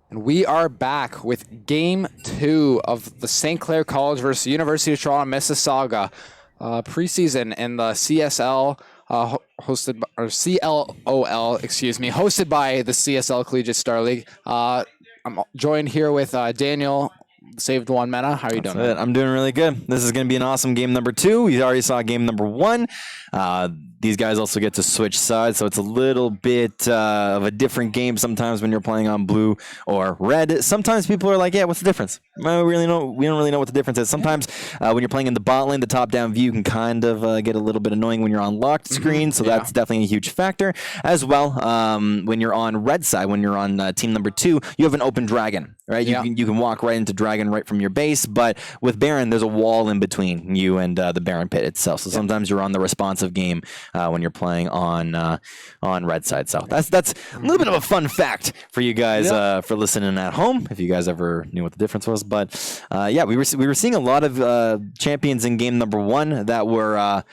And we are back with Game 2 of the St. Clair College versus University of Toronto Mississauga preseason in the CSL hosted by, or CLOL, excuse me, hosted by the CSL Collegiate Star League. I'm joined here with Daniel, Saved One Mena. How are you doing? I'm doing really good. This is going to be an awesome game number 2. We already saw game number 1. These guys also get to switch sides, so it's a little bit of a different game sometimes when you're playing on blue or red. Sometimes people are like, yeah, what's the difference? Well, we don't really know what the difference is. Sometimes when you're playing in the bot lane, the top-down view can kind of get a little bit annoying when you're on locked screen, so that's definitely a huge factor. As well, when you're on red side, when you're on team number 2, you have an open dragon, right? You can walk right into dragon right from your base, but with Baron, there's a wall in between you and the Baron pit itself. So sometimes you're on the responsive game when you're playing on red side. So that's a little bit of a fun fact for you guys for listening at home, if you guys ever knew what the difference was. But yeah, we were seeing a lot of champions in game number 1 that were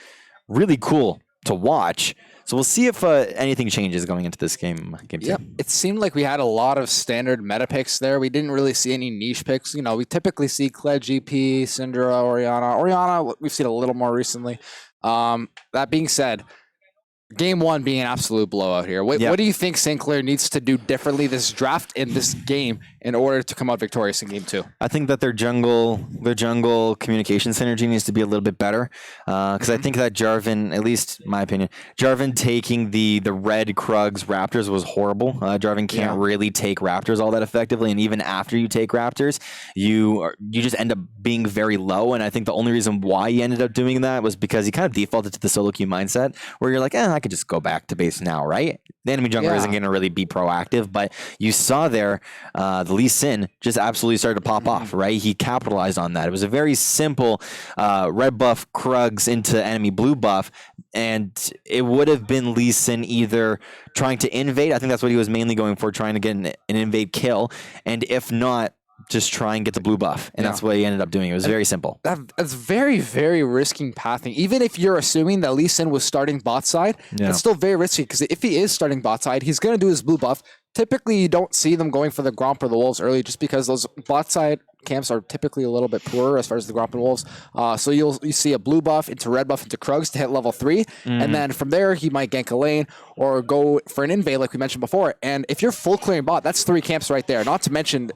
really cool to watch. So we'll see if anything changes going into this game 2. Yep. It seemed like we had a lot of standard meta picks there. We didn't really see any niche picks. You know, we typically see Clair, GP, Syndra, Orianna. Orianna, we've seen a little more recently. That being said, game 1 being an absolute blowout here. What do you think St. Clair needs to do differently this draft in this game in order to come out victorious in game 2? I think that their jungle communication synergy needs to be a little bit better. Because I think that Jarvan, at least my opinion, Jarvan taking the red Krugs Raptors was horrible. Jarvan can't really take Raptors all that effectively, and even after you take Raptors, you just end up being very low. And I think the only reason why he ended up doing that was because he kind of defaulted to the solo queue mindset, where you're like, I could just go back to base now, right? The enemy jungler isn't going to really be proactive, but you saw there the Lee Sin just absolutely started to pop off, right? He capitalized on that. It was a very simple red buff Krugs into enemy blue buff, and it would have been Lee Sin either trying to invade, I think that's what he was mainly going for, trying to get an invade kill, and if not, just try and get the blue buff. And that's what he ended up doing. It was very simple. That's very, very risking pathing. Even if you're assuming that Lee Sin was starting bot side, it's still very risky, because if he is starting bot side, he's going to do his blue buff. Typically, you don't see them going for the Gromp or the Wolves early, just because those bot side camps are typically a little bit poorer as far as the Gromp and Wolves. So you see a blue buff into red buff into Krugs to hit level 3. And then from there, he might gank a lane or go for an invade like we mentioned before. And if you're full clearing bot, that's 3 camps right there. Not to mention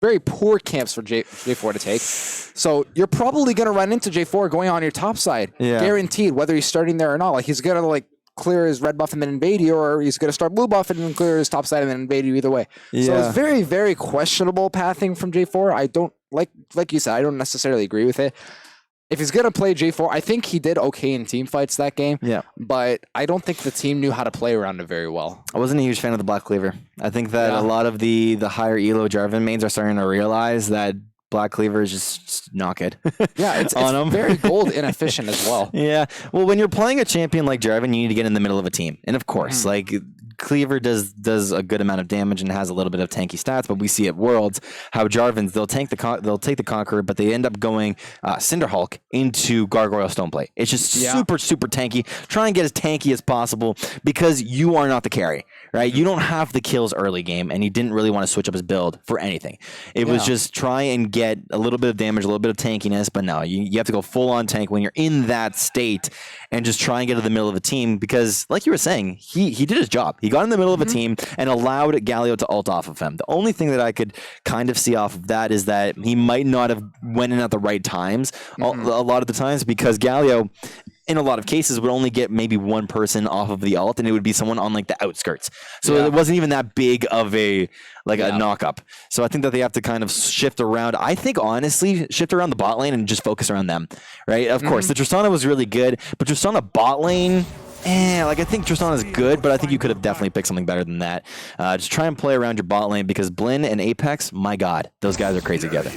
very poor camps for J4 to take. So you're probably going to run into J4 going on your top side. Guaranteed, whether he's starting there or not. Like, he's going to clear his red buff and then invade you, or he's going to start blue buff and then clear his top side and then invade you either way. So it's very, very questionable pathing from J4. I don't, like you said, I don't necessarily agree with it. If he's going to play J4, I think he did okay in team fights that game. But I don't think the team knew how to play around it very well. I wasn't a huge fan of the Black Cleaver. I think that a lot of the higher elo Jarvan mains are starting to realize that Black Cleaver is just not good. It's very gold inefficient as well. Well, when you're playing a champion like Jarvan, you need to get in the middle of a team. And of course, Cleaver does a good amount of damage and has a little bit of tanky stats, but we see at Worlds how Jarvans, they'll take the Conqueror, but they end up going Cinderhulk into Gargoyle Stoneplate. It's just super, super tanky. Try and get as tanky as possible, because you are not the carry, right? You don't have the kills early game, and he didn't really want to switch up his build for anything. It was just try and get a little bit of damage, a little bit of tankiness, but no, you have to go full on tank when you're in that state, and just try and get to the middle of a team, because like you were saying, he did his job. He got in the middle of a team and allowed Galio to ult off of him. The only thing that I could kind of see off of that is that he might not have went in at the right times a lot of the times, because Galio, in a lot of cases, would only get maybe one person off of the ult, and it would be someone on the outskirts. So it wasn't even that big of a knock up. So I think that they have to kind of shift around. I think, honestly, shift around the bot lane and just focus around them, right? Of course, the Tristana was really good, but Tristana bot lane, I think Tristana is good, but I think you could have definitely picked something better than that. Just try and play around your bot lane, because Blinn and Apex, my God, those guys are crazy together.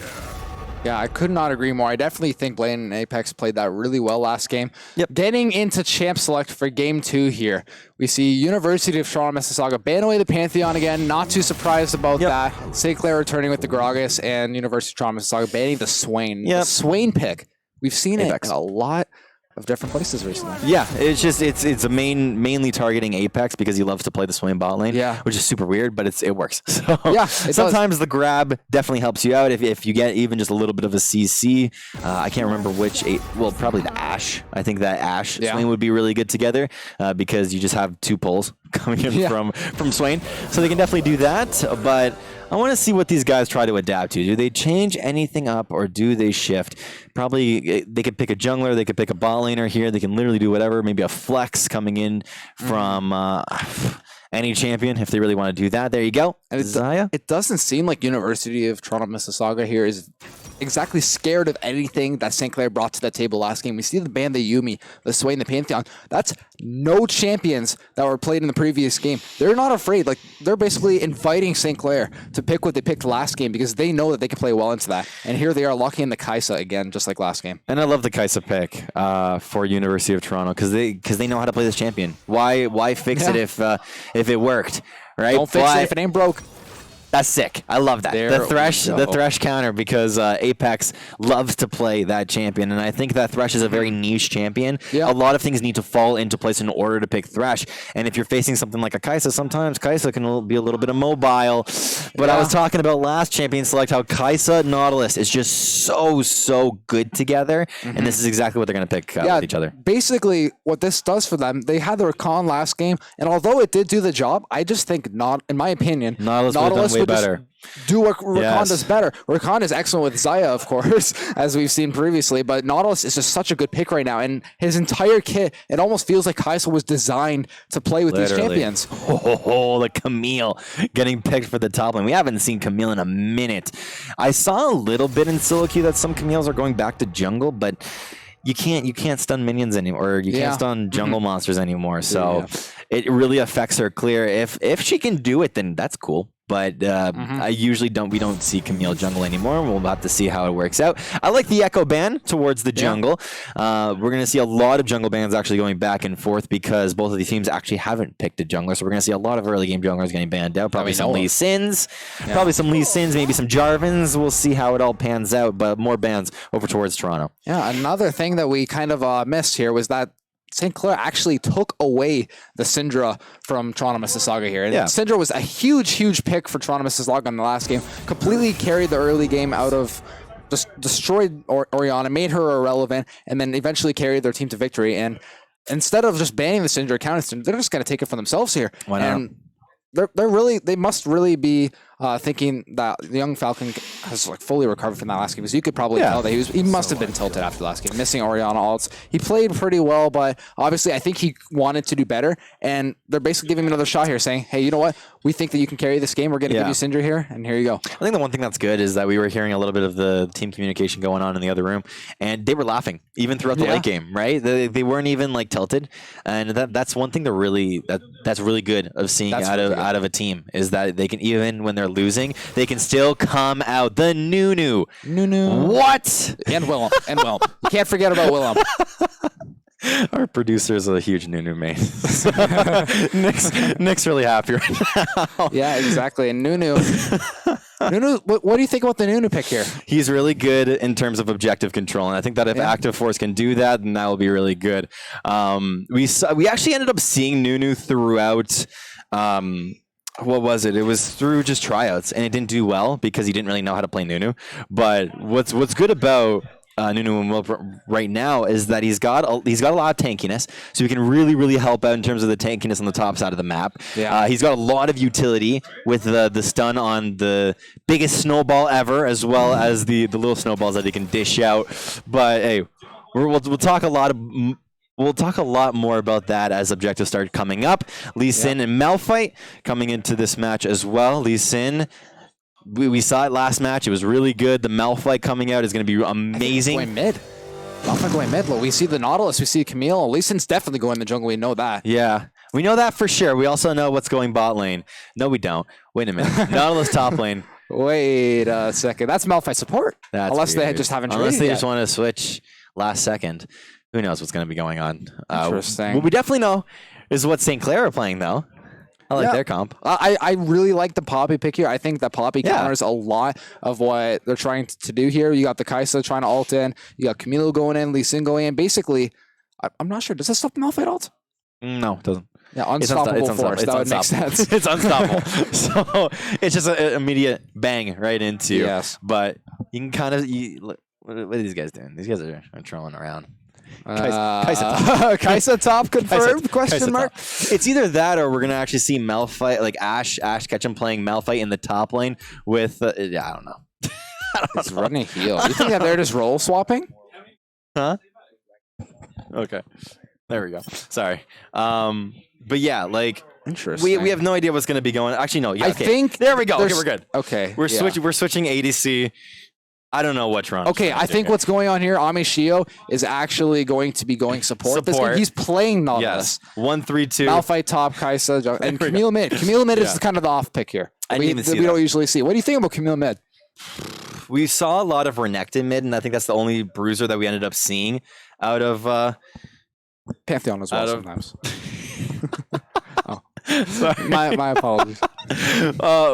Yeah, I could not agree more. I definitely think Blaine and Apex played that really well last game. Getting into Champ Select for game 2 here, we see University of Toronto Mississauga ban away the Pantheon again. Not too surprised about that. St. Clair returning with the Gragas, and University of Toronto Mississauga banning the Swain. The Swain pick. We've seen Apex. It a lot. of different places recently. Yeah, it's mainly targeting Apex because he loves to play the Swain bot lane. Yeah. Which is super weird, but it works. So Yeah, sometimes the grab definitely helps you out if you get even just a little bit of a CC. I can't remember which. Probably the Ashe. I think that Ashe Swain would be really good together because you just have 2 pulls coming in from Swain, so they can definitely do that. But I want to see what these guys try to adapt to. Do they change anything up or do they shift? Probably they could pick a jungler, they could pick a bot laner here, they can literally do whatever, maybe a flex coming in from any champion if they really want to do that. There you go. And it doesn't seem like University of Toronto Mississauga here is exactly scared of anything that St. Clair brought to that table last game. We see the ban, the Yuumi, the Swain, the Pantheon. That's no champions that were played in the previous game. They're not afraid. Like, they're basically inviting St. Clair to pick what they picked last game because they know that they can play well into that. And here they are locking in the Kai'Sa again, just like last game. And I love the Kai'Sa pick for University of Toronto because they know how to play this champion. Why fix it if it worked, right? Don't fix it if it ain't broke. That's sick. I love that. The Thresh counter because Apex loves to play that champion, and I think that Thresh is a very niche champion. Yeah. A lot of things need to fall into place in order to pick Thresh, and if you're facing something like a Kai'Sa, sometimes Kai'Sa can be a little bit immobile. But I was talking about last champion select how Kai'Sa Nautilus is just so good together, and this is exactly what they're going to pick with each other. Basically, what this does for them, they had the Rakan last game, and although it did do the job, I just think in my opinion, Nautilus would better. Do what Rakan does better. Rakan is excellent with Xayah, of course, as we've seen previously, but Nautilus is just such a good pick right now, and his entire kit, it almost feels like Kai'Sa was designed to play with these champions. The Camille getting picked for the top lane. We haven't seen Camille in a minute. I saw a little bit in solo queue that some Camille's are going back to jungle, but you can't stun minions anymore, or you can't stun jungle monsters anymore. So it really affects her clear. If she can do it, then that's cool. But I usually we don't see Camille jungle anymore. We'll have to see how it works out. I like the Echo ban towards the jungle. We're going to see a lot of jungle bans actually going back and forth because both of these teams actually haven't picked a jungler. So we're going to see a lot of early game junglers getting banned out. Probably some Lee Sins. Probably some Lee Sins, maybe some Jarvans. We'll see how it all pans out. But more bans over towards Toronto. Yeah, another thing that we kind of missed here was that St. Clair actually took away the Syndra from Toronto Mississauga here. And Syndra was a huge pick for Toronto Mississauga in the last game. Completely carried the early game out of, just destroyed Orianna, made her irrelevant, and then eventually carried their team to victory. And instead of just banning the Syndra, counting Syndra, they're just going to take it for themselves here. Why not? And they must really be thinking that the young Falcon has fully recovered from that last game, because you could probably tell that he must have been tilted after the last game, missing Orianna ults. He played pretty well, but obviously I think he wanted to do better, and they're basically giving him another shot here, saying, hey, you know what? We think that you can carry this game. We're going to give you Syndra here, and here you go. I think the one thing that's good is that we were hearing a little bit of the team communication going on in the other room, and they were laughing even throughout the late game, right? They weren't even tilted, and that's one thing that's really good of seeing out of a team, is that they can, even when they're losing, they can still come out. The Nunu. What? And Willem. You can't forget about Willem. Our producer is a huge Nunu main. Nick's really happy right now. Yeah, exactly. And Nunu, what do you think about the Nunu pick here? He's really good in terms of objective control, and I think that if Active Force can do that, then that will be really good. We actually ended up seeing Nunu throughout. What was it? It was through just tryouts, and it didn't do well because he didn't really know how to play Nunu. But what's good about Nunu and Will right now is that he's got a lot of tankiness, so he can really help out in terms of the tankiness on the top side of the map. Yeah. He's got a lot of utility with the stun on the biggest snowball ever, as well as the little snowballs that he can dish out. But hey, we'll talk a lot of. We'll talk a lot more about that as objectives start coming up. Lee Sin and Malphite coming into this match as well. Lee Sin, we saw it last match. It was really good. The Malphite coming out is going to be amazing. Going mid. Malphite going mid. We see the Nautilus. We see Camille. Lee Sin's definitely going in the jungle. We know that. Yeah. We know that for sure. We also know what's going bot lane. No, we don't. Wait a minute. Nautilus top lane. Wait a second. That's Malphite support. Unless they just haven't traded Unless they yet. just want to switch last second. Who knows what's going to be going on? Interesting. What we definitely know is what St. Clair are playing, though. I like their comp. I really like the Poppy pick here. I think that Poppy counters a lot of what they're trying to do here. You got the Kai'Sa trying to ult in. You got Camilo going in, Lee Sin going in. Basically, I'm not sure. Does that stop the Malphite ult? No, it doesn't. Yeah, unstoppable force. That would make sense. It's unstoppable. So it's just an immediate bang right into. Yes. But you can kind of what are these guys doing? These guys are trolling around. Kaisa top confirmed? Question mark. It's either that or we're gonna actually see Malphite, like Ash Ketchum playing Malphite in the top lane with. I don't know. He's running heal. You think that they're just role swapping? Huh? Okay. There we go. Sorry. But yeah, like interesting. We have no idea what's gonna be going. Actually, no. Yeah. I Okay. think there we go. Okay, we're good. Okay. We're switching ADC. I don't know what Toronto. Okay, I think what's going on here, Amishio is actually going to be going support. This game, he's playing Nautilus. Yes. 1-3-2. Malphite top, Kaisa, and Camille mid. Camille mid is kind of the off pick here. We don't usually see. What do you think about Camille mid? We saw a lot of Renekton mid, and I think that's the only bruiser that we ended up seeing out of Pantheon as well sometimes. Oh, sorry. My apologies.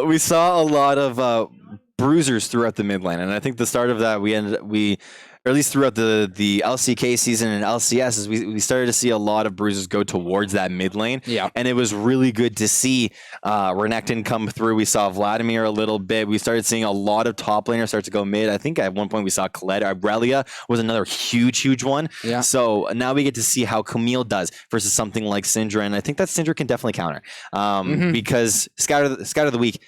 We saw a lot of bruisers throughout the mid lane, and I think the start of that or at least throughout the LCK season and LCS, is we started to see a lot of bruisers go towards that mid lane. Yeah. And it was really good to see Renekton come through. We saw Vladimir a little bit. We started seeing a lot of top laners start to go mid. I think at one point we saw Colette. Aurelia was another huge one. Yeah. So now we get to see how Camille does versus something like Syndra, and I think that Syndra can definitely counter because Scout of the Week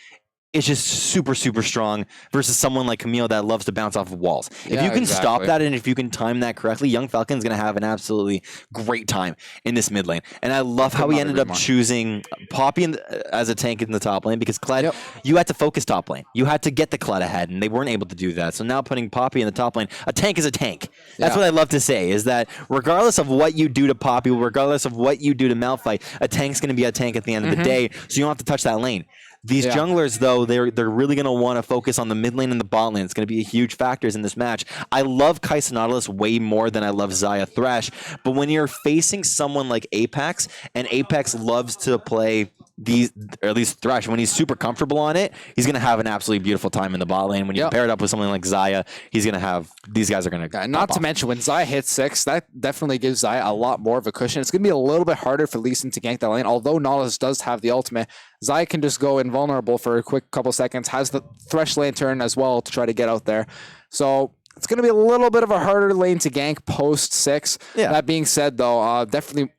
is just super strong versus someone like Camille that loves to bounce off of walls. If you can stop that and if you can time that correctly, Young Falcon's going to have an absolutely great time in this mid lane. And I love how he ended up choosing Poppy as a tank in the top lane because Kled, you had to focus top lane. You had to get the Kled ahead, and they weren't able to do that. So now putting Poppy in the top lane, a tank is a tank. That's what I love to say, is that regardless of what you do to Poppy, regardless of what you do to Malphite, a tank's going to be a tank at the end of the day, so you don't have to touch that lane. These junglers, though, they're really going to want to focus on the mid lane and the bot lane. It's going to be huge factors in this match. I love Kaisa Nautilus way more than I love Xayah Thresh, but when you're facing someone like Apex, and Apex loves to play these, or at least Thresh, when he's super comfortable on it, he's going to have an absolutely beautiful time in the bot lane. When you pair it up with something like Xayah, he's going to have, these guys are going to not to mention, when Xayah hits 6, that definitely gives Xayah a lot more of a cushion. It's going to be a little bit harder for Lee Sin to gank that lane, although Nautilus does have the ultimate. Xayah can just go invulnerable for a quick couple seconds, has the Thresh Lantern as well to try to get out there. So it's going to be a little bit of a harder lane to gank post 6. That being said, though, definitely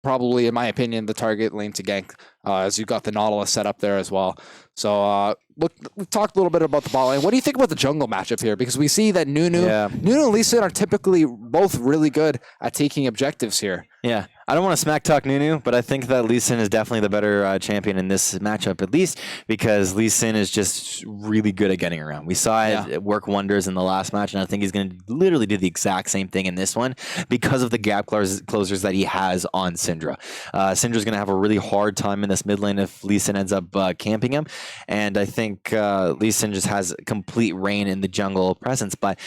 probably, in my opinion, the target lane to gank, as you got the Nautilus set up there as well. So we talked a little bit about the bot lane. What do you think about the jungle matchup here? Because we see that Nunu and Lee Sin are typically both really good at taking objectives here. Yeah. I don't want to smack talk Nunu, but I think that Lee Sin is definitely the better champion in this matchup, at least because Lee Sin is just really good at getting around. We saw it work wonders in the last match, and I think he's going to literally do the exact same thing in this one because of the gap closers that he has on Syndra. Syndra's going to have a really hard time in this mid lane if Lee Sin ends up camping him, and I think Lee Sin just has complete reign in the jungle presence. But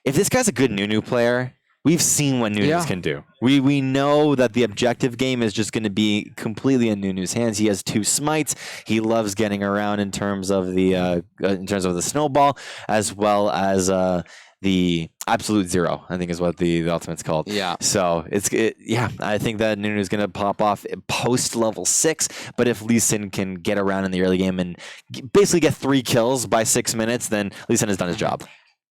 if this guy's a good Nunu player, we've seen what Nunu's can do. We know that the objective game is just going to be completely in Nunu's hands. He has 2 smites. He loves getting around in terms of the snowball, as well as the absolute zero, I think is what the ultimate's called. Yeah. So I think that Nunu's going to pop off post level 6. But if Lee Sin can get around in the early game and basically get 3 kills by 6 minutes, then Lee Sin has done his job.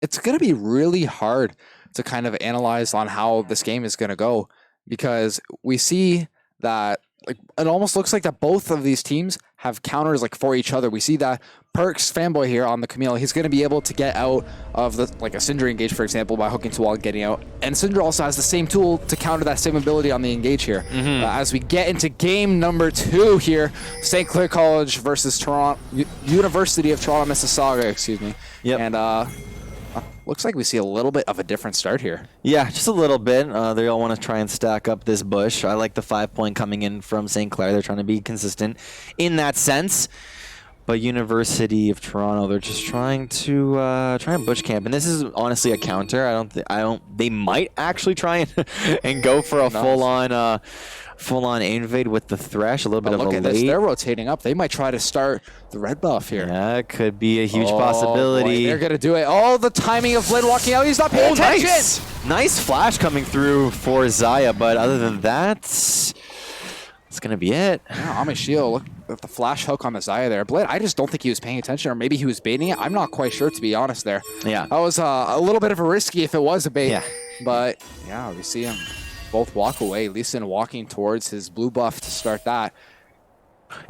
It's going to be really hard to kind of analyze on how this game is going to go, because we see that it almost looks like that both of these teams have counters for each other. We see that Perks fanboy here on the Camille, he's going to be able to get out of a Syndra engage, for example, by hooking to wall and getting out. And Syndra also has the same tool to counter that same ability on the engage here. As we get into game number 2 here, St. Clair College versus University of Toronto, Mississauga, excuse me. Yep. And looks like we see a little bit of a different start here. Yeah, just a little bit. They all want to try and stack up this bush. I like the 5-point coming in from St. Clair. They're trying to be consistent in that sense. But University of Toronto, they're just trying to bush camp, and this is honestly a counter. They might actually try and and go for a full on full-on invade with the Thresh, a little bit of look a at this. late. They're rotating up. They might try to start the red buff here. Yeah, it could be a huge Boy, possibility. they're going to do it. Oh, the timing of Blinn walking out. He's not paying attention. Nice flash coming through for Xayah, but other than that, it's going to be it. Yeah, Amishio, look at the flash hook on the Xayah there. Blinn, I just don't think he was paying attention, or maybe he was baiting it. I'm not quite sure, to be honest there. Yeah. That was a little bit of a risky if it was a bait. Yeah. But, yeah, we see him both walk away. Lee Sin walking towards his blue buff to start that.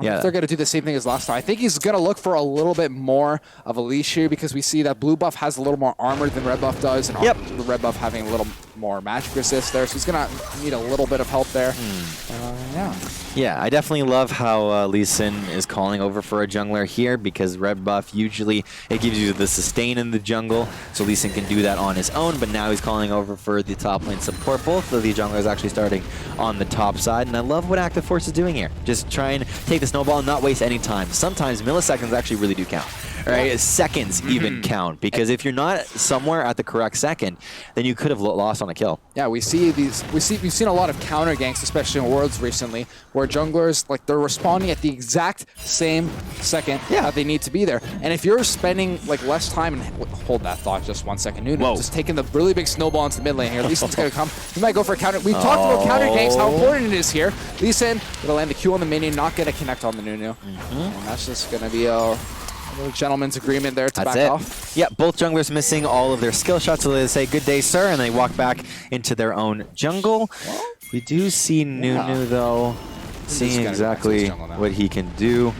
Yeah, They're going to do the same thing as last time. I think he's going to look for a little bit more of a leash here because we see that blue buff has a little more armor than red buff does, and the red buff having a little more magic resist there. So he's going to need a little bit of help there. Yeah, I definitely love how Lee Sin is calling over for a jungler here because red buff usually it gives you the sustain in the jungle, so Lee Sin can do that on his own. But now he's calling over for the top lane support. Both of the junglers actually starting on the top side, and I love what Active Force is doing here. Just try and take the snowball and not waste any time. Sometimes milliseconds actually really do count. Right? Seconds even count, because if you're not somewhere at the correct second, then you could have lost on a kill. Yeah, we've seen a lot of counter ganks, especially in Worlds recently, where junglers, like, they're responding at the exact same second that they need to be there. And if you're spending like less time, and hold that thought just 1 second, Nuno, just taking the really big snowball into the mid lane here. Lee Sin's gonna come. He might go for a counter. We've talked about counter ganks, how important it is here. Lee Sin gonna land the Q on the minion, not gonna connect on the Nuno. And that's just gonna be a little gentleman's agreement there to back off. Yeah, both junglers missing all of their skill shots, so they say good day, sir, and they walk back into their own jungle. We do see Nunu though, seeing exactly what he can do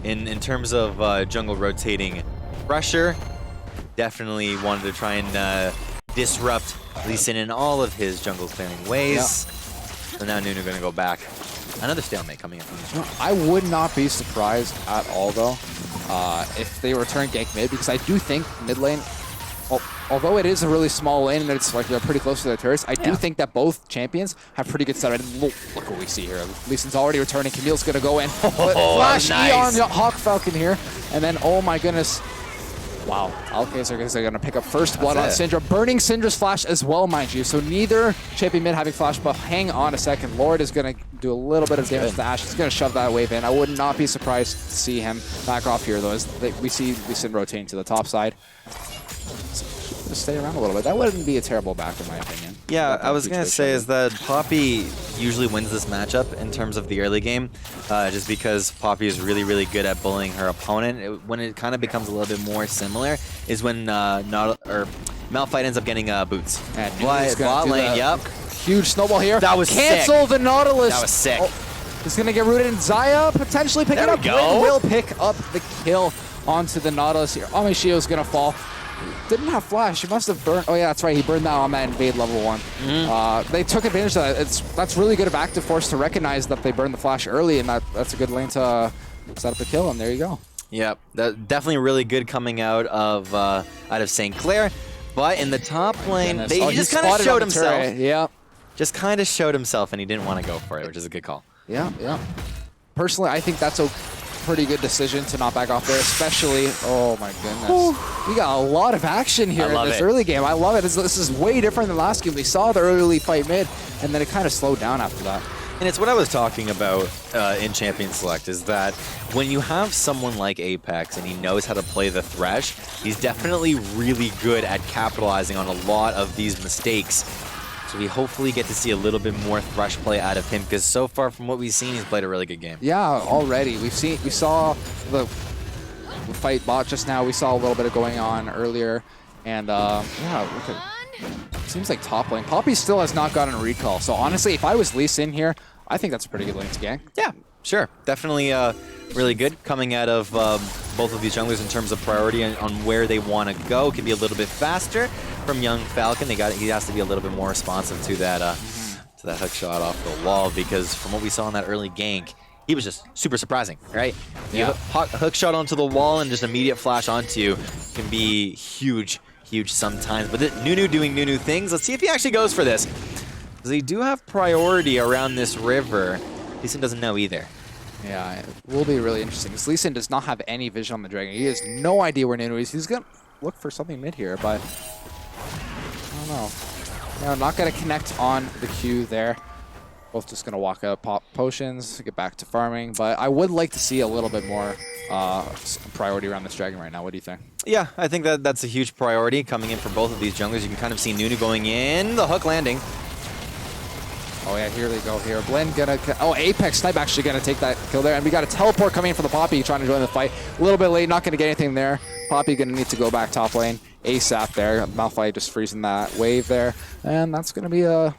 in terms of jungle rotating pressure. Definitely wanted to try and disrupt Lee Sin in all of his jungle clearing ways. So now Nunu gonna go back. Another stalemate coming in from this one. I would not be surprised at all, though, if they return gank mid, because I do think mid lane, although it is a really small lane and it's like they're pretty close to their turrets, I do think that both champions have pretty good setup. Look what we see here. Lee Sin's already returning. Camille's going to go in. Flash Eon Hawk Falcon here. And then, oh my goodness. Wow. Okay, so they're going to pick up first blood on Syndra. Burning Syndra's flash as well, mind you. So neither champion mid having flash, but hang on a second. Lord is going to do a little bit of damage to Ashe. He's going to shove that wave in. I would not be surprised to see him back off here, though, as we see Lee Sin rotating to the top side. Just stay around a little bit. That wouldn't be a terrible back, in my opinion. Yeah, I was going to say is that Poppy usually wins this matchup in terms of the early game, just because Poppy is really, really good at bullying her opponent. When it kind of becomes a little bit more similar is when Malphite ends up getting boots. And bot lane, yep. Huge snowball here. That was Cancel sick. the Nautilus. That was sick. He's going to get rooted in. Xayah potentially picking there up. Blinn will pick up the kill onto the Nautilus here. Amishio's going to fall. Didn't have flash. He must have burned. Oh yeah, that's right. He burned that on that invade level 1. They took advantage of that. That's really good of Active Force to recognize that they burned the flash early, and that's a good lane to set up a kill. And there you go. Yep, that definitely really good coming out of St. Clair. But in the top lane, he just kind of showed himself. Yeah, just kind of showed himself, and he didn't want to go for it, which is a good call. Yeah. Personally, I think that's a pretty good decision to not back off there, especially, oh my goodness. We got a lot of action here in this early game. I love it. This is way different than last game. We saw the early fight mid, and then it kind of slowed down after that. And it's what I was talking about in Champion Select, is that when you have someone like Apex and he knows how to play the Thresh, he's definitely really good at capitalizing on a lot of these mistakes. So we hopefully get to see a little bit more Thresh play out of him, because so far from what we've seen, he's played a really good game. Yeah, already. We saw the fight bot just now. We saw a little bit of going on earlier. And yeah, look at, seems like top lane. Poppy still has not gotten a recall. So honestly, if I was Lee Sin here, I think that's a pretty good lane to gank. Yeah, sure. Definitely really good coming out of both of these junglers in terms of priority on where they want to go. Can be a little bit faster from young Falcon. He has to be a little bit more responsive to that hook shot off the wall, because from what we saw in that early gank, he was just super surprising, right? Yeah. Hook shot onto the wall and just immediate flash onto you can be huge sometimes. But Nunu doing Nunu things. Let's see if he actually goes for this. Because they do have priority around this river. Lee Sin doesn't know either. Yeah, it will be really interesting. Because Lee Sin does not have any vision on the dragon. He has no idea where Nunu is. He's going to look for something mid here, but I don't know. No, not going to connect on the Q there. Both just going to walk out, pop potions, get back to farming. But I would like to see a little bit more priority around this dragon right now. What do you think? Yeah, I think that's a huge priority coming in for both of these junglers. You can kind of see Nunu going in, the hook landing. Oh yeah, here they go here. Blend gonna, oh, Apex Snipe actually gonna take that kill there. And we got a teleport coming in for the Poppy trying to join the fight. A little bit late, not gonna get anything there. Poppy gonna need to go back top lane ASAP there. Malphite just freezing that wave there. And that's gonna be a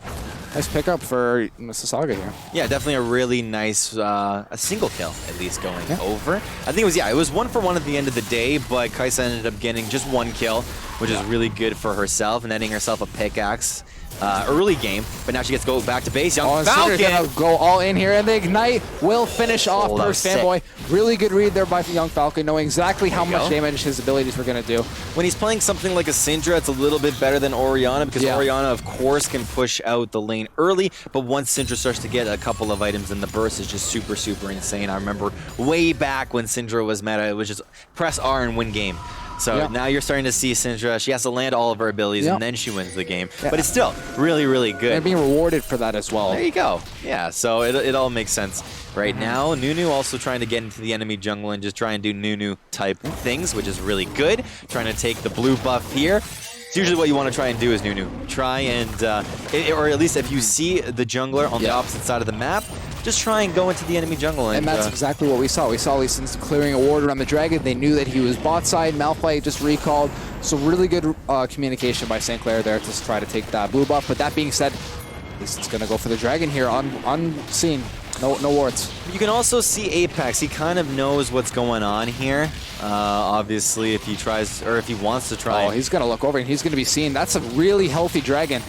nice pickup for Mississauga here. Yeah, definitely a really nice, a single kill at least going over. I think it was 1 for 1 at the end of the day, but Kaisa ended up getting just 1 kill, which is really good for herself, netting herself a pickaxe. Early game, but now she gets to go back to base. Young Falcon gonna go all in here, and the Ignite will finish off Burst Fanboy. Really good read there by the Young Falcon, knowing exactly how much damage his abilities were going to do. When he's playing something like a Syndra, it's a little bit better than Orianna, because Orianna, of course, can push out the lane early, but once Syndra starts to get a couple of items, then the burst is just super, super insane. I remember way back when Syndra was meta, it was just press R and win game. So now you're starting to see Syndra. She has to land all of her abilities, and then she wins the game. But it's still really, really good. They're being rewarded for that as well. There you go. Yeah, so it all makes sense right now. Nunu also trying to get into the enemy jungle and just try and do Nunu-type things, which is really good. Trying to take the blue buff here. It's usually what you want to try and do is Nunu. Try and, or at least if you see the jungler on the opposite side of the map, just try and go into the enemy jungle. And that's exactly what we saw. We saw Lee Sin's clearing a ward around the dragon. They knew that he was bot side. Malphite just recalled. So really good communication by St. Clair there to try to take that blue buff. But that being said, Lee Sin's going to go for the dragon here unseen. No wards. You can also see Apex. He kind of knows what's going on here. Obviously, if he tries, or if he wants to try. Oh, he's going to look over and he's going to be seen. That's a really healthy dragon.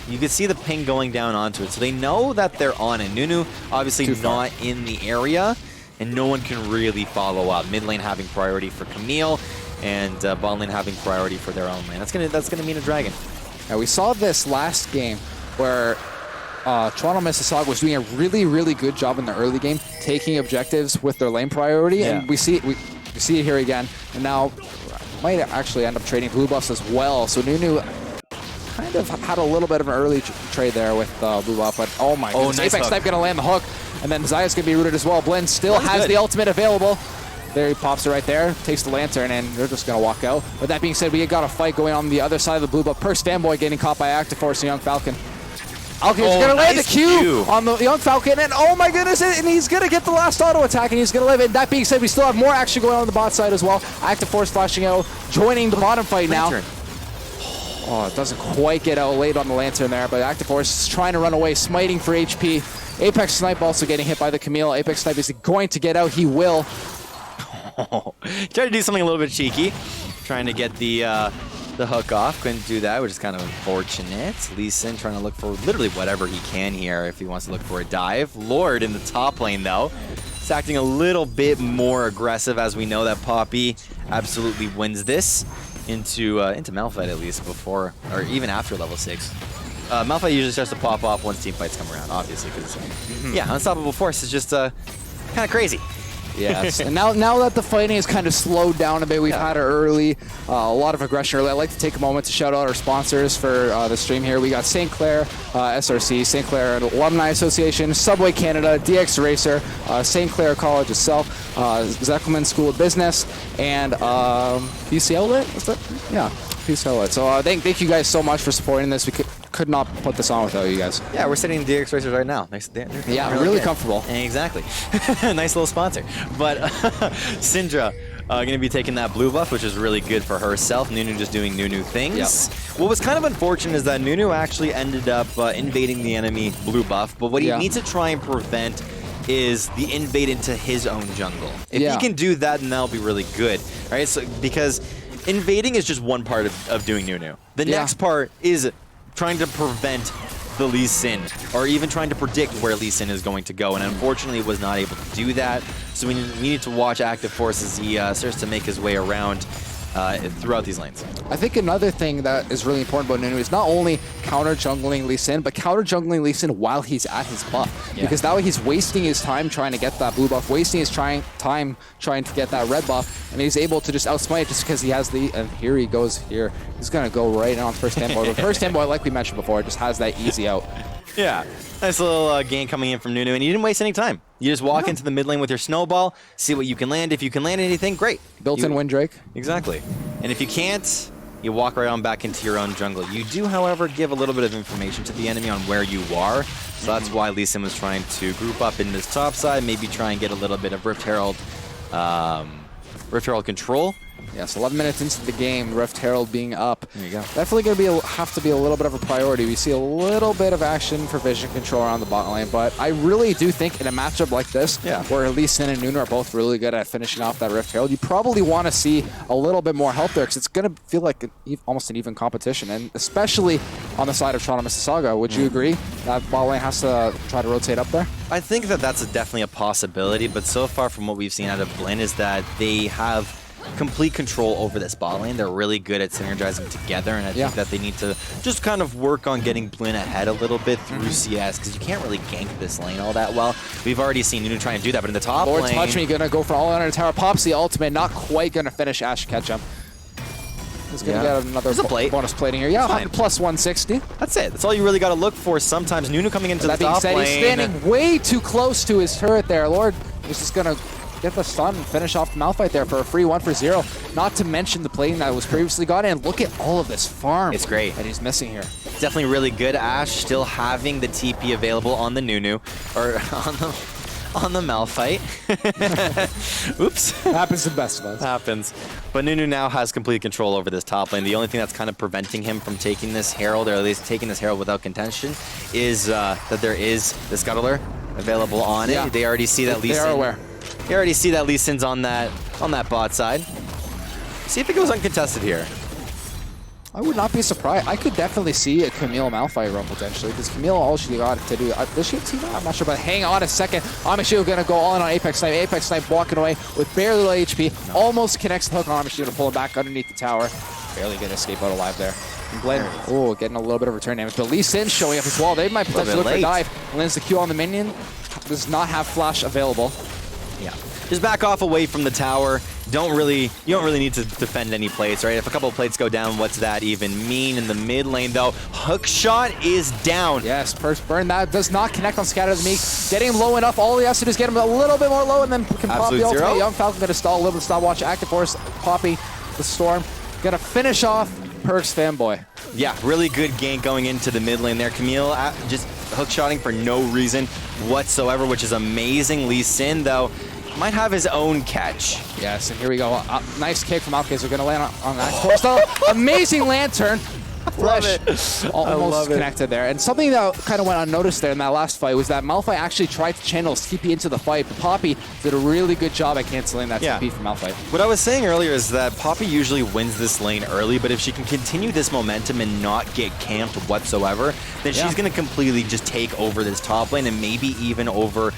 You can see the ping going down onto it. So they know that they're on it. Nunu, obviously not in the area, and no one can really follow up. Mid lane having priority for Camille, and bot lane having priority for their own lane. That's gonna mean a dragon. Now, we saw this last game where Toronto Mississauga was doing a really, really good job in the early game, taking objectives with their lane priority, and we see it here again. And now might actually end up trading blue buffs as well. So Nunu kind of had a little bit of an early trade there with blue buff, but oh my goodness. Nice Apex Snipe gonna land the hook, and then Zaya's gonna be rooted as well. Blend still has the ultimate available. There he pops it right there, takes the lantern, and they're just gonna walk out. With that being said, we got a fight going on the other side of the blue buff. Burst Fanboy getting caught by Active Force and Young Falcon. Okay, he's gonna land the Q on the Young Falcon, and oh my goodness, and he's gonna get the last auto attack, and he's gonna live it. That being said, we still have more action going on the bot side as well. Active Force flashing out, joining the bottom fight now. Oh, it doesn't quite get out late on the lantern there, but Active Force is trying to run away, smiting for HP. Apex Snipe also getting hit by the Camille. Apex Snipe is going to get out. He will. Tried to do something a little bit cheeky, trying to get the hook off. Couldn't do that, which is kind of unfortunate. Lee Sin trying to look for literally whatever he can here if he wants to look for a dive. Lord in the top lane, though. It's acting a little bit more aggressive, as we know that Poppy absolutely wins this. Into Malphite at least before, or even after level 6. Malphite usually starts to pop off once team fights come around, obviously, because Unstoppable Force is just kind of crazy. Yes, and now that the fighting is kind of slowed down a bit, we've had it early, a lot of aggression early. I'd like to take a moment to shout out our sponsors for the stream here. We got St. Clair, SRC, St. Clair Alumni Association, Subway Canada, DX Racer, St. Clair College itself, Zekelman School of Business, and PC Outlet? Is that? Yeah, PC Outlet. So thank you guys so much for supporting this. We could not put this on without you guys. Yeah, we're sitting in DX Racers right now. Yeah, really comfortable. Exactly. Nice little sponsor. But Syndra going to be taking that blue buff, which is really good for herself. Nunu just doing Nunu things. What was kind of unfortunate is that Nunu actually ended up invading the enemy blue buff, but what he needs to try and prevent is the invade into his own jungle. If he can do that, then that'll be really good, right? So because invading is just one part of doing Nunu. The next part is trying to prevent the Lee Sin, or even trying to predict where Lee Sin is going to go, and unfortunately was not able to do that. So we need to watch Active Force as he starts to make his way around throughout these lanes. I think another thing that is really important about Nunu is not only counter-jungling Lee Sin, but counter-jungling Lee Sin while he's at his buff. Because that way he's wasting his time trying to get that blue buff, wasting his time trying to get that red buff, and he's able to just outsmite just because he has the, and here he goes here. He's going to go right on first Fanboy. But first Fanboy, like we mentioned before, just has that easy out. Yeah. Nice little game coming in from Nunu, and you didn't waste any time. You just walk into the mid lane with your snowball, see what you can land. If you can land anything, great. Built-in win, Drake. Exactly. And if you can't, you walk right on back into your own jungle. You do, however, give a little bit of information to the enemy on where you are. So that's why Lee Sin was trying to group up in this top side, maybe try and get a little bit of Rift Herald control. Yes, 11 minutes into the game, Rift Herald being up. There you go. Definitely going to have to be a little bit of a priority. We see a little bit of action for vision control around the bot lane, but I really do think in a matchup like this, where Lee Sin and Nunu are both really good at finishing off that Rift Herald, you probably want to see a little bit more help there because it's going to feel like almost an even competition, and especially on the side of Toronto Mississauga. Would you agree that bot lane has to try to rotate up there? I think that that's definitely a possibility, but so far from what we've seen out of Blinn is that they have complete control over this bot lane. They're really good at synergizing together, and I think that they need to just kind of work on getting Blinn ahead a little bit through CS, because you can't really gank this lane all that well. We've already seen Nunu try and do that, but in the top Lord lane... Touch Me gonna go for all under the tower, pops the ultimate, not quite gonna finish Ash Ketchum. He's gonna get another bonus plating here. Yeah, plus 160. That's it. That's all you really got to look for. Sometimes Nunu coming into the top lane. He's standing way too close to his turret there. Lord is just gonna get the stun and finish off the Malphite there for a free 1 for 0. Not to mention the plating that was previously got in. Look at all of this farm. It's great. That he's missing here. Definitely really good. Ash still having the TP available on the Nunu, or on the Malphite. Oops. Happens to the best of us. Happens. But Nunu now has complete control over this top lane. The only thing that's kind of preventing him from taking this Herald, or at least taking this Herald without contention, is that there is the Scuttler available on it. They already see that Lee Sin. They are aware. You already see that Lee Sin's on that bot side. See if it goes uncontested here. I would not be surprised. I could definitely see a Camille Malphite run potentially, because Camille, all she got to do, does she have team? I'm not sure, but hang on a second. Amishield gonna go all in on Apex Snipe. Apex Snipe walking away with barely low HP. Almost connects the hook on Amishield to pull him back underneath the tower. Barely gonna escape out alive there. And Blinn, getting a little bit of return damage, but Lee Sin showing up as well. They might potentially look for a dive. Lands the Q on the minion. Does not have flash available. Yeah. Just back off away from the tower. You don't really need to defend any plates, right? If a couple of plates go down, what's that even mean? In the mid lane, though, hook shot is down. Yes, first burn. That does not connect on Scatter the Meek. Getting him low enough. All he has to do is get him a little bit more low, and then can pop the ultimate. Young Falcon going to stall a little bit of stopwatch. Active Force, Poppy, the Storm. Going to finish off Perks fanboy. Yeah, really good gank going into the mid lane there. Camille just hook-shotting for no reason whatsoever, which is amazing. Lee Sin, though, might have his own catch. Yes, and here we go. Nice kick from Outcase. We're going to land on that. Amazing Lantern. Flesh almost connected there. And something that kind of went unnoticed there in that last fight was that Malphite actually tried to channel his TP into the fight, but Poppy did a really good job at canceling that TP from Malphite. What I was saying earlier is that Poppy usually wins this lane early, but if she can continue this momentum and not get camped whatsoever, then she's going to completely just take over this top lane and maybe even over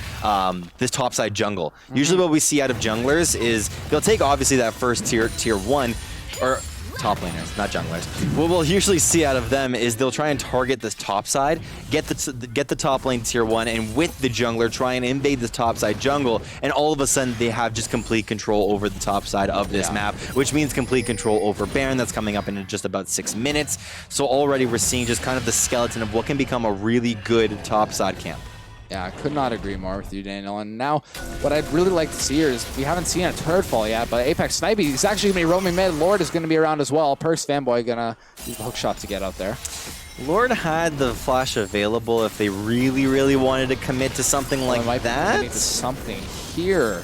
this topside jungle. Usually what we see out of junglers is they'll take obviously that first tier 1, or top laners, not junglers. What we'll usually see out of them is they'll try and target this top side, get the top lane tier 1, and with the jungler try and invade this top side jungle, and all of a sudden they have just complete control over the top side of this map, which means complete control over Baron. That's coming up in just about 6 minutes. So already we're seeing just kind of the skeleton of what can become a really good top side camp. Yeah, I could not agree more with you, Daniel. And now, what I'd really like to see here is, we haven't seen a turret fall yet, but Apex Snipe, he's actually going to be roaming mid. Lord is going to be around as well. Perks fanboy going to use the hook shot to get out there. Lord had the flash available if they really wanted to commit to something like that. To something here.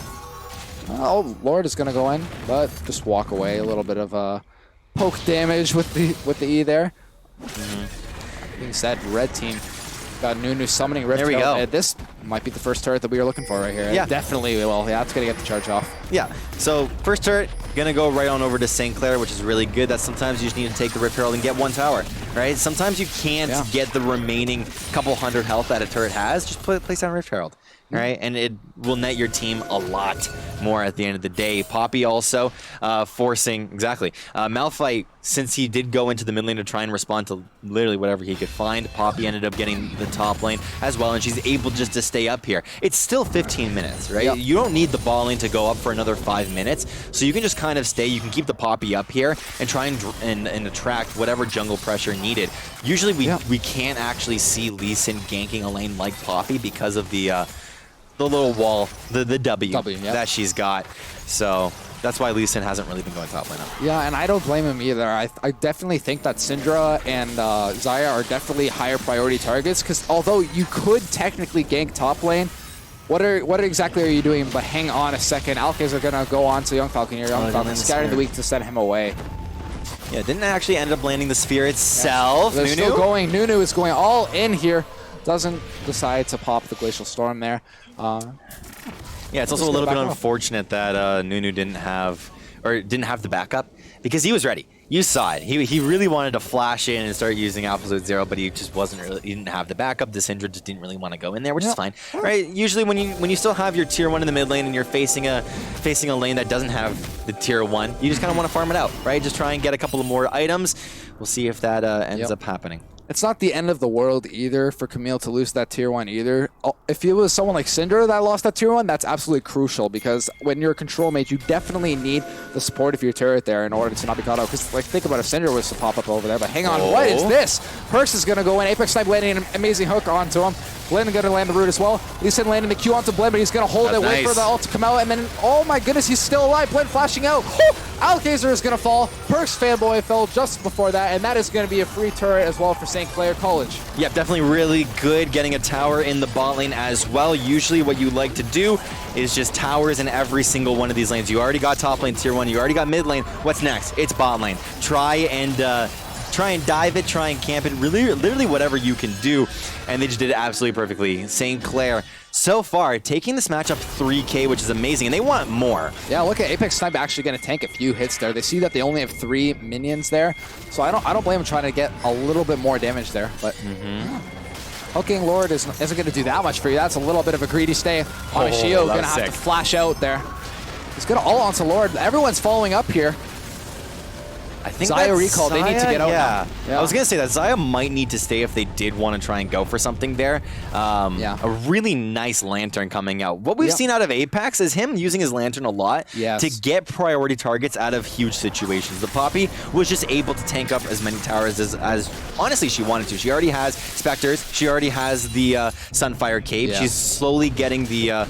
Oh, Lord is going to go in, but just walk away. A little bit of poke damage with the E there. Being said, red team got Nunu summoning Rift. There we go. This might be the first turret that we were looking for right here. Yeah. Definitely will. Yeah, it's going to get the charge off. Yeah. So first turret, going to go right on over to St. Clair, which is really good. That sometimes you just need to take the Rift Herald and get 1 tower, right? Sometimes you can't get the remaining couple hundred health that a turret has. Just place down Rift Herald. right? And it will net your team a lot more at the end of the day. Poppy also forcing, exactly. Malphite, since he did go into the mid lane to try and respond to literally whatever he could find, Poppy ended up getting the top lane as well, and she's able just to stay up here. It's still 15 minutes, right? Yep. You don't need the ball lane to go up for another 5 minutes, so you can just kind of stay. You can keep the Poppy up here and try and attract whatever jungle pressure needed. Usually we can't actually see Lee Sin ganking a lane like Poppy because of the little wall, the W that she's got. So that's why Lee Sin hasn't really been going top lane up. Yeah, and I don't blame him either. I definitely think that Syndra and Xayah are definitely higher priority targets, because although you could technically gank top lane, what exactly are you doing? But hang on a second. Alkays are going to go on to Young Falcon here. Young Falcon scattering the weak to send him away. Yeah, didn't actually end up landing the sphere itself. They're still going. Nunu is going all in here. Doesn't decide to pop the Glacial Storm there. Yeah, it's also a little bit unfortunate that Nunu didn't have the backup, because he was ready. You saw it. He really wanted to flash in and start using Absolute Zero, but he just wasn't really. He didn't have the backup. The Syndra just didn't really want to go in there, which is fine, right? Usually, when you still have your tier 1 in the mid lane and you're facing a lane that doesn't have the tier 1, you just kind of want to farm it out, right? Just try and get a couple of more items. We'll see if that ends up happening. It's not the end of the world either for Camille to lose that tier 1 either. If it was someone like Syndra that lost that tier 1, that's absolutely crucial, because when you're a control mage, you definitely need the support of your turret there in order to not be caught out. Because like, think about if Syndra was to pop up over there, but hang on, what is this? Perks is going to go in. Apex Snipe landing an amazing hook onto him. Blend going to land the root as well. Lee Sin landing the Q onto Blend, but he's going to hold it, wait for the ult to come out, and then, oh my goodness, he's still alive. Blend flashing out. Alkazer is going to fall. Perks fanboy fell just before that, and that is going to be a free turret as well for St. Clair College. Yeah, definitely really good getting a tower in the bot lane as well. Usually what you like to do is just towers in every single one of these lanes. You already got top lane tier 1, you already got mid lane. What's next? It's bot lane. Try and dive it, try and camp it, literally whatever you can do. And they just did it absolutely perfectly. St. Clair, so far, taking this matchup 3K, which is amazing, and they want more. Yeah, look at Apex Snipe actually going to tank a few hits there. They see that they only have 3 minions there, so I don't blame them trying to get a little bit more damage there. But Hooking Lord isn't going to do that much for you. That's a little bit of a greedy stay on Ishio. Going to have to flash out there. He's going to ult onto Lord. Everyone's following up here. I think Xayah recall, they need to get out now. I was going to say that Xayah might need to stay if they did want to try and go for something there. A really nice Lantern coming out. What we've seen out of Apex is him using his Lantern a lot to get priority targets out of huge situations. The Poppy was just able to tank up as many towers as honestly she wanted to. She already has Spectres. She already has the Sunfire Cape. She's slowly getting the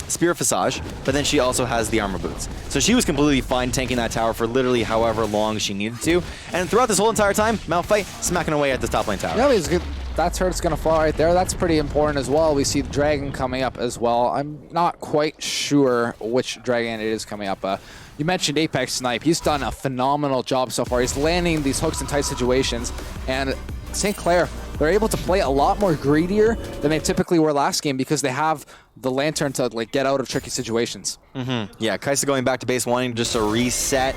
Spear Visage, but then she also has the Armor Boots. So she was completely fine tanking that tower for literally however long she needed to. And throughout this whole entire time, Malphite smacking away at the top lane tower. Yeah, he's good. That turret's going to fall right there. That's pretty important as well. We see the Dragon coming up as well. I'm not quite sure which Dragon it is coming up. You mentioned Apex Snipe. He's done a phenomenal job so far. He's landing these hooks in tight situations. And St. Clair, they're able to play a lot more greedier than they typically were last game, because they have the Lantern to like get out of tricky situations. Yeah, Kaisa going back to base, wanting just a reset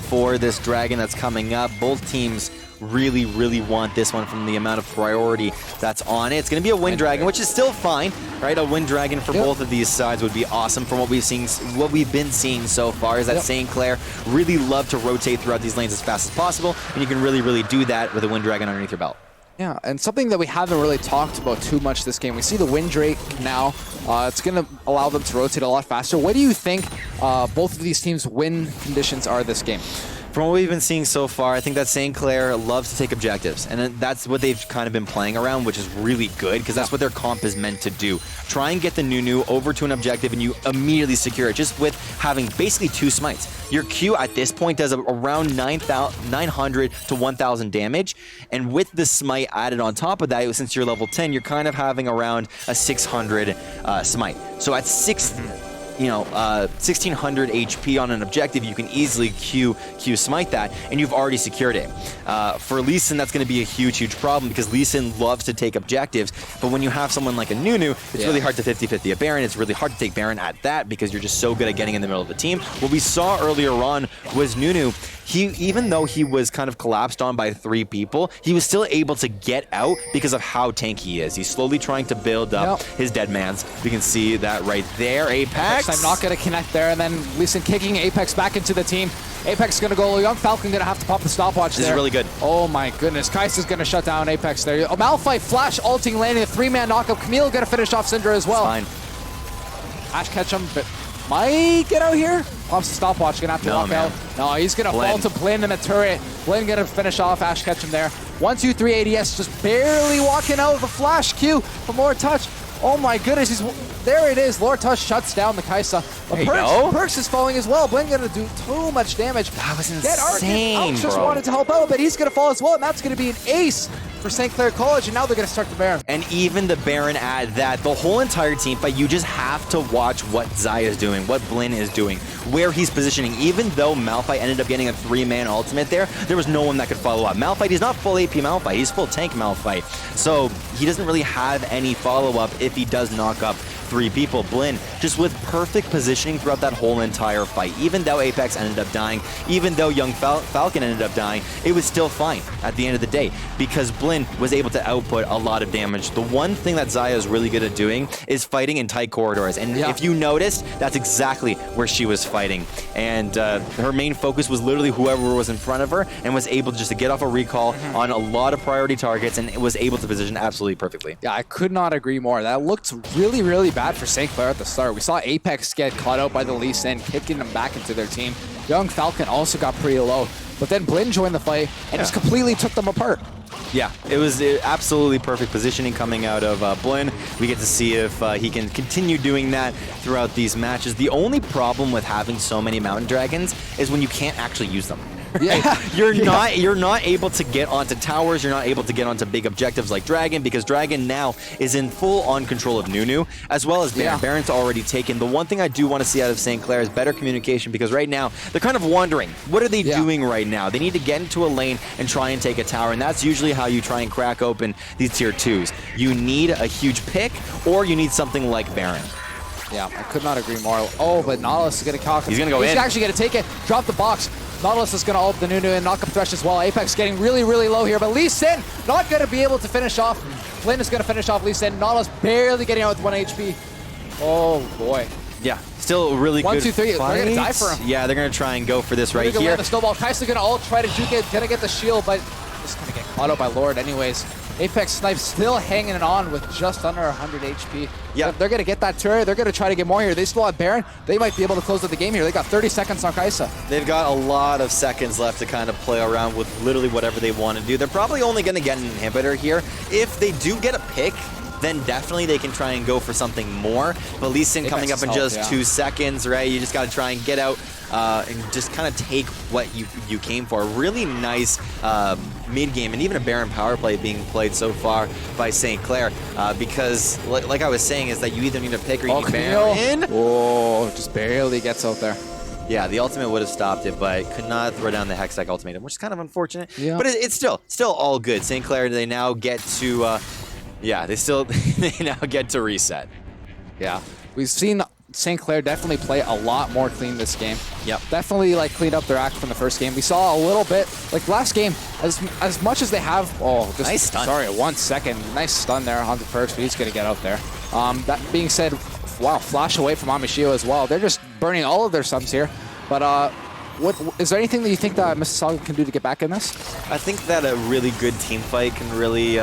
for this Dragon that's coming up. Both teams really, really want this one from the amount of priority that's on it. It's going to be a Wind Dragon, which is still fine, right? A Wind Dragon for both of these sides would be awesome. From what we've been seeing so far is that St. Clair really love to rotate throughout these lanes as fast as possible, and you can really, really do that with a Wind Dragon underneath your belt. Yeah, and something that we haven't really talked about too much this game, we see the Wind Drake now. It's going to allow them to rotate a lot faster. What do you think both of these teams' win conditions are this game? From what we've been seeing so far, I think that St. Clair loves to take objectives, and that's what they've kind of been playing around, which is really good, because that's what their comp is meant to do. Try and get the Nunu over to an objective, and you immediately secure it, just with having basically 2 smites. Your Q at this point does around 900 to 1,000 damage, and with the smite added on top of that, since you're level 10, you're kind of having around a 600 smite. So at 1600 HP on an objective, you can easily Q smite that, and you've already secured it. For Lee Sin, that's going to be a huge problem because Lee Sin loves to take objectives, but when you have someone like a Nunu, it's really hard to 50-50 a Baron. It's really hard to take Baron at that because you're just so good at getting in the middle of the team. What we saw earlier on was Nunu, even though he was kind of collapsed on by 3 people, he was still able to get out because of how tanky he is. He's slowly trying to build up his dead mans. We can see that right there. Apex. I'm not going to connect there, and then Lee Sin kicking Apex back into the team. Apex is going to go. Young Falcon going to have to pop the stopwatch there. This is really good. Oh my goodness. Kai'Sa's going to shut down Apex there. Oh, Malphite flash ulting, landing a 3-man knockup. Camille going to finish off Syndra as well. It's fine. Ash Ketchum, but might get out here. Pops the stopwatch, gonna have to walk out. No, he's gonna fall to Blinn in the turret. Blinn gonna finish off Ash Ketchum there. 1, 2, 3 ADS just barely walking out of a flash Q from Lord Touch. Oh my goodness, there it is. Lord Touch shuts down the Kai'Sa. But Perks is falling as well. Blinn gonna do too much damage. That was insane, Ouch just wanted to help out, but he's gonna fall as well, and that's gonna be an ace for St. Clair College, and now they're gonna start the Baron. And even the Baron at that, the whole entire team fight, you just have to watch what Zai is doing, what Blinn is doing, where he's positioning. Even though Malphite ended up getting a 3-man ultimate there was no one that could follow up. Malphite, he's not full AP Malphite, he's full tank Malphite. So he doesn't really have any follow-up if he does knock up 3 people. Blinn, just with perfect positioning throughout that whole entire fight. Even though Apex ended up dying, even though Young Falcon ended up dying, it was still fine at the end of the day because Blinn was able to output a lot of damage. The one thing that Xayah is really good at doing is fighting in tight corridors. And if you noticed, that's exactly where she was fighting. And her main focus was literally whoever was in front of her and was able just to get off a recall on a lot of priority targets and was able to position absolutely perfectly. Yeah, I could not agree more. That looked really, really bad for St. Clair at the start. We saw Apex get caught out by the Lee Sin, kicking them back into their team. Young Falcon also got pretty low, but then Blinn joined the fight and just completely took them apart. Yeah, it was absolutely perfect positioning coming out of Blinn. We get to see if he can continue doing that throughout these matches. The only problem with having so many Mountain Dragons is when you can't actually use them. Yeah. You're not able to get onto towers, you're not able to get onto big objectives like Dragon, because Dragon now is in full on control of Nunu, as well as Baron. Baron's already taken. The one thing I do want to see out of St. Clair is better communication, because right now, they're kind of wondering, what are they doing right now? They need to get into a lane and try and take a tower, and that's usually how you try and crack open these tier 2s. You need a huge pick, or you need something like Baron. Yeah, I could not agree more. Oh, but Nautilus is going to cock him. He's going to go in. He's actually going to take it, drop the box. Nautilus is going to ult the Nunu and knock up Thresh as well. Apex getting really, really low here, but Lee Sin not going to be able to finish off. Blinn is going to finish off Lee Sin. Nautilus barely getting out with 1 HP. Oh, boy. Yeah, still really good 1, 2, 3. fight. They're going to die for him. Yeah, they're going to try and go for this right here. The snowball. Kai'Sa going to ult, try to juke it, going to get the shield, but just going to get caught out by Lord anyways. Apex Snipe still hanging it on with just under 100 HP. Yeah, they're going to get that turret. They're going to try to get more here. They still have Baron. They might be able to close out the game here. They got 30 seconds on Kai'Sa. They've got a lot of seconds left to kind of play around with literally whatever they want to do. They're probably only going to get an inhibitor here. If they do get a pick, then definitely they can try and go for something more. But Lee Sin coming up in just 2 seconds, right? You just got to try and get out and just kind of take what you came for. Really nice mid-game and even a Baron power play being played so far by St. Clair because, like I was saying, is that you either need a pick or you need Baron. Oh, just barely gets out there. Yeah, the ultimate would have stopped it, but could not throw down the Hextech ultimatum, which is kind of unfortunate. Yeah. But it's still all good. St. Clair, they now get to... they now get to reset. Yeah, we've seen St. Clair definitely play a lot more clean this game. Yep. Definitely cleaned up their act from the first game. We saw a little bit, last game, as much as they have, nice stun. Sorry, 1 second. Nice stun there on the Perks, but he's going to get out there. That being said, wow, flash away from Amishio as well. They're just burning all of their subs here. But what is there anything that you think that Mississauga can do to get back in this? I think that a really good team fight can really...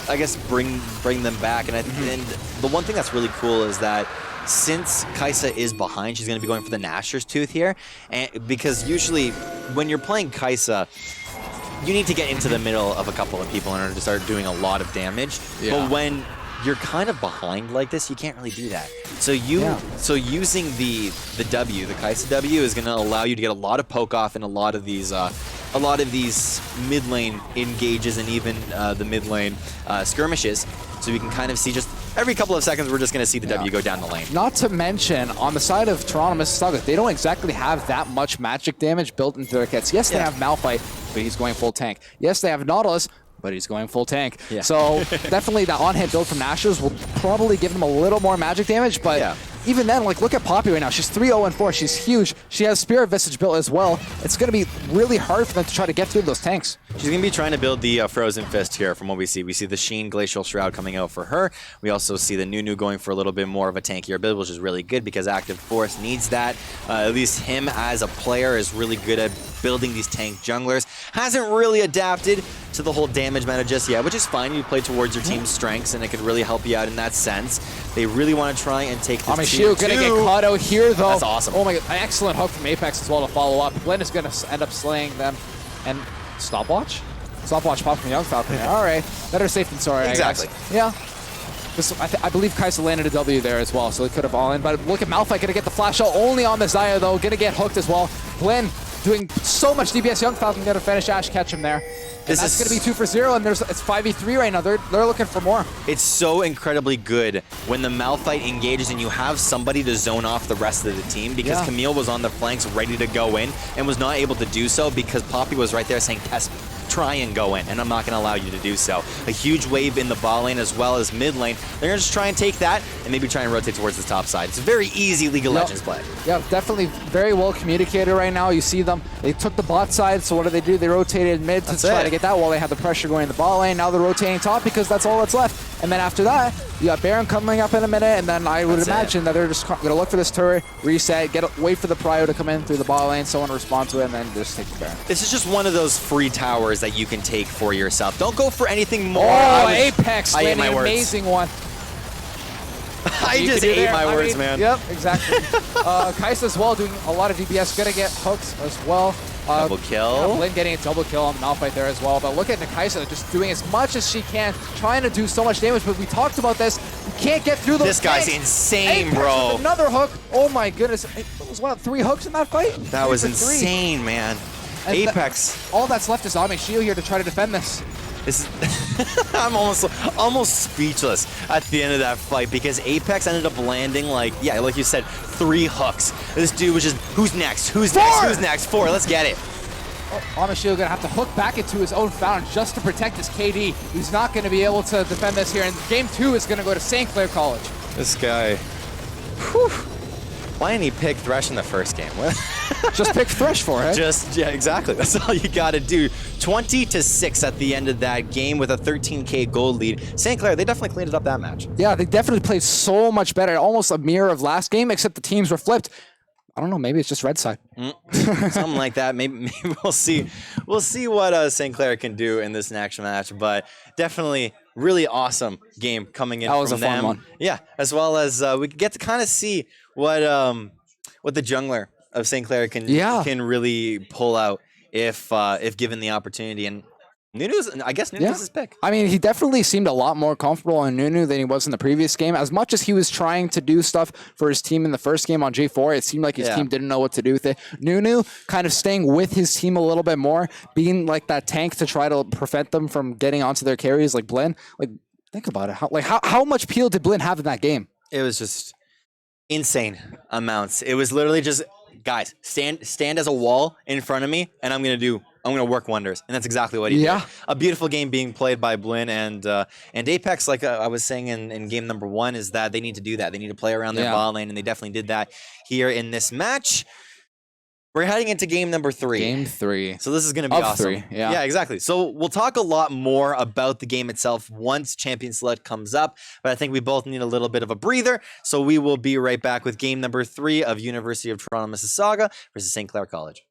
I guess bring them back, and the one thing that's really cool is that since Kai'Sa is behind, she's going to be going for the Nashor's Tooth here, and because usually when you're playing Kai'Sa, you need to get into the middle of a couple of people in order to start doing a lot of damage. Yeah. But when you're kind of behind like this, you can't really do that. So using the W, the Kai'Sa W, is going to allow you to get a lot of poke off in a lot of these mid lane engages and even the mid lane skirmishes. So we can kind of see just every couple of seconds, we're just going to see the W go down the lane. Not to mention, on the side of Toronto Mississauga, they don't exactly have that much magic damage built into their kits. Yes, they have Malphite, but he's going full tank. Yes, they have Nautilus, but he's going full tank. Yeah. So definitely that on-hit build from Nashers will probably give them a little more magic damage, but even then, like, look at Poppy right now. She's 3-0-4. She's huge. She has Spirit Visage built as well. It's going to be really hard for them to try to get through those tanks. She's going to be trying to build the Frozen Fist here from what we see. We see the Sheen Glacial Shroud coming out for her. We also see the Nunu going for a little bit more of a tankier build, which is really good because Active Force needs that. At least him as a player is really good at building these tank junglers. Hasn't really adapted to the whole damage meta just yet, which is fine. You play towards your team's strengths, and it could really help you out in that sense. They really want to try and take this Shield gonna get caught out here, though. That's awesome. Oh my god, an excellent hook from Apex as well to follow up. Glenn is gonna end up slaying them. And stopwatch? Stopwatch pop from Young Falcon. All right, better safe than sorry, Exactly. I guess. Yeah. I believe Kaisa landed a W there as well, so they could have all in. But look at Malphite gonna get the flash out only on the Xayah, though. Gonna get hooked as well. Glenn doing so much DPS. Young Falcon gonna finish Ash, catch him there. And that's going to be 2 for 0, and it's 5v3 right now. They're looking for more. It's so incredibly good when the Malphite engages and you have somebody to zone off the rest of the team, because Camille was on the flanks ready to go in and was not able to do so because Poppy was right there saying, Tess, try and go in, and I'm not going to allow you to do so. A huge wave in the bot lane as well as mid lane. They're going to just try and take that and maybe try and rotate towards the top side. It's a very easy League of Legends play. Yeah, definitely very well communicated right now. You see them. They took the bot side, so what do? They rotated mid to try to get that while they had the pressure going in the bot lane. Now they're rotating top because that's all that's left. And then after that, you got Baron coming up in a minute, and then I would imagine that they're just going to look for this turret, reset, wait for the prio to come in through the bot lane, someone respond to it, and then just take the Baron. This is just one of those free towers that you can take for yourself. Don't go for anything more. Oh, Apex landing an amazing one. I just ate my words, man. Yep, exactly. Kaisa as well doing a lot of DPS. Gonna get hooks as well. Double kill. Lynn getting a double kill on the Malphite there as well. But look at Kaisa just doing as much as she can, trying to do so much damage. But we talked about this. You can't get through those. This guy's tanks. insane, Apex bro. With another hook. Oh my goodness. It was what, 3 hooks in that fight? That was insane, man. And Apex. All that's left is Ame Shield here to try to defend this. I'm almost speechless at the end of that fight because Apex ended up landing like you said, 3 hooks. This dude was just, who's next? Who's next? Who's next? 4. Let's get it. Ame Shield gonna have to hook back into his own fountain just to protect his KD. He's not gonna be able to defend this here. And game 2 is gonna go to St. Clair College. This guy. Whew. Why didn't he pick Thresh in the first game? Just pick Thresh for it. Yeah, exactly. That's all you got to do. 20-6 at the end of that game with a 13K gold lead. St. Clair, they definitely cleaned it up that match. Yeah, they definitely played so much better. Almost a mirror of last game, except the teams were flipped. I don't know. Maybe it's just red side. Something like that. Maybe we'll see. We'll see what St. Clair can do in this next match. But definitely, really awesome game coming in. That was a fun one. Yeah, as well as we get to kind of see what the jungler of St. Clair can really pull out if given the opportunity. And Nunu's his pick. I mean, he definitely seemed a lot more comfortable on Nunu than he was in the previous game. As much as he was trying to do stuff for his team in the first game on J4, it seemed like his team didn't know what to do with it. Nunu kind of staying with his team a little bit more, being like that tank to try to prevent them from getting onto their carries like Blinn. Like, think about it. How much peel did Blinn have in that game? It was just insane amounts. It was literally just, guys, stand as a wall in front of me, and I'm gonna work wonders, and that's exactly what he did. A beautiful game being played by Blinn and Apex. Like I was saying in game number 1, is that they need to do that. They need to play around their ball lane, and they definitely did that here in this match. We're heading into game number 3. Game 3. So this is going to be awesome. 3, yeah, exactly. So we'll talk a lot more about the game itself once Champion Select comes up, but I think we both need a little bit of a breather. So we will be right back with game number 3 of University of Toronto Mississauga versus St. Clair College.